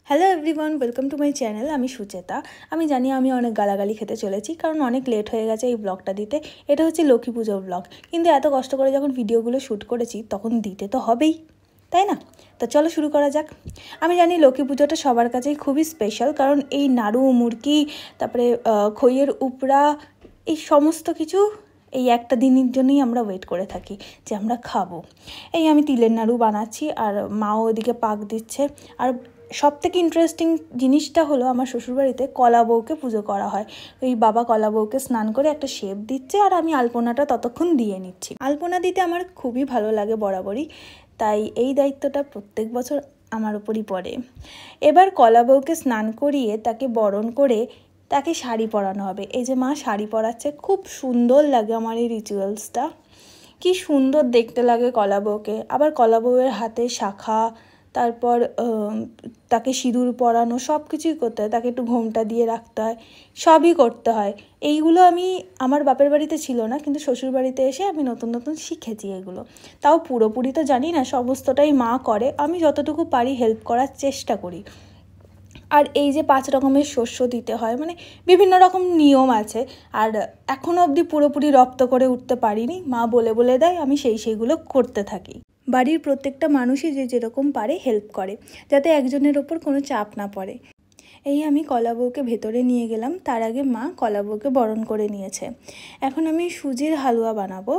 Hello everyone, welcome to my channel. আমি সুচেতা। আমি জানি আমি অনেক গালাগালি খেতে চলেছি, কারণ অনেক লেট হয়ে গেছে এই ব্লগটা দিতে। এটা হচ্ছে লক্ষ্মী পুজোর ব্লগ, কিন্তু এত কষ্ট করে যখন ভিডিওগুলো শ্যুট করেছি তখন দিতে তো হবেই, তাই না? তো চলো শুরু করা যাক। আমি জানি লক্ষ্মী পুজোটা সবার কাছেই খুবই স্পেশাল, কারণ এই নাড়ু মুড়কি, তারপরে খইয়ের উপরা, এই সমস্ত কিছু এই একটা দিনের জন্যই আমরা ওয়েট করে থাকি যে আমরা খাবো। এই আমি তিলের নাড়ু বানাচ্ছি আর মাও ওদিকে পাক দিচ্ছে। আর সবথেকে ইন্টারেস্টিং জিনিসটা হলো, আমার শ্বশুরবাড়িতে কলা বউকে পুজো করা হয়। ওই বাবা কলা বউকে স্নান করে একটা শেপ দিচ্ছে, আর আমি আলপনাটা ততক্ষণ দিয়ে নিচ্ছি। আলপনা দিতে আমার খুবই ভালো লাগে বরাবরই, তাই এই দায়িত্বটা প্রত্যেক বছর আমার উপরই পড়ে। এবার কলা বউকে স্নান করিয়ে তাকে বরণ করে তাকে শাড়ি পরানো হবে। এই যে মা শাড়ি পরাচ্ছে, খুব সুন্দর লাগে আমার এই রিচুয়ালসটা। কি সুন্দর দেখতে লাগে কলা বউকে। আবার কলা বউয়ের হাতে শাখা, তারপর তাকে সিঁদুর পরানো, সব কিছুই করতে হয়। তাকে একটু ঘোমটা দিয়ে রাখতে হয়, সবই করতে হয়। এইগুলো আমি আমার বাপের বাড়িতে ছিল না, কিন্তু শ্বশুর বাড়িতে এসে আমি নতুন নতুন শিখেছি এগুলো। তাও পুরোপুরি তো জানি না, সমস্তটাই মা করে, আমি যতটুকু পারি হেল্প করার চেষ্টা করি। আর এই যে 5 রকমের শস্য দিতে হয়, মানে বিভিন্ন রকম নিয়ম আছে। আর এখনও অবধি পুরোপুরি রপ্ত করে উঠতে পারিনি, মা বলে বলে দেয়, আমি সেইগুলো করতে থাকি। বাড়ির প্রত্যেকটা মানুষই যে যেরকম পারে হেল্প করে, যাতে একজনের ওপর কোনো চাপ না পড়ে। এই আমি কলা বউকে ভেতরে নিয়ে গেলাম, তার আগে মা কলা বউকে বরণ করে নিয়েছে। এখন আমি সুজির হালুয়া বানাবো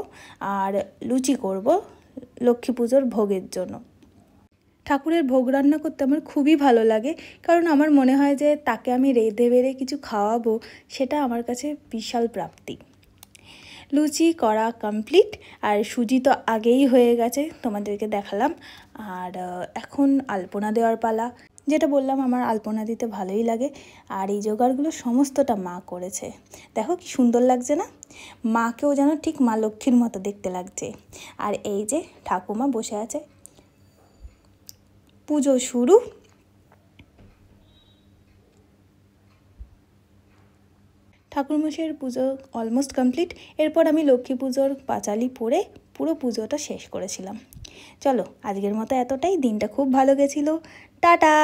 আর লুচি করব লক্ষ্মী পুজোর ভোগের জন্য। ঠাকুরের ভোগ রান্না করতে আমার খুবই ভালো লাগে, কারণ আমার মনে হয় যে তাকে আমি রেঁধে বেড়ে কিছু খাওয়াবো, সেটা আমার কাছে বিশাল প্রাপ্তি। লুচি করা কমপ্লিট, আর সুজি তো আগেই হয়ে গেছে, তোমাদেরকে দেখালাম। আর এখন আলপনা দেওয়ার পালা। যেটা বললাম, আমার আলপনা দিতে ভালোই লাগে। আর এই জোগাড়গুলো সমস্তটা মা করেছে। দেখো কি সুন্দর লাগছে না? মাকেও যেন ঠিক মা লক্ষ্মীর মতো দেখতে লাগছে। আর এই যে ঠাকুমা বসে আছে, পুজো শুরু। ঠাকুরমশাইয়ের পুজো অলমোস্ট কমপ্লিট। এরপর আমি লক্ষ্মী পুজোর পাঁচালি পরে পুরো পুজোটা শেষ করেছিলাম। চলো আজকের মতো এতটাই। দিনটা খুব ভালো গেছিলো। টাটা।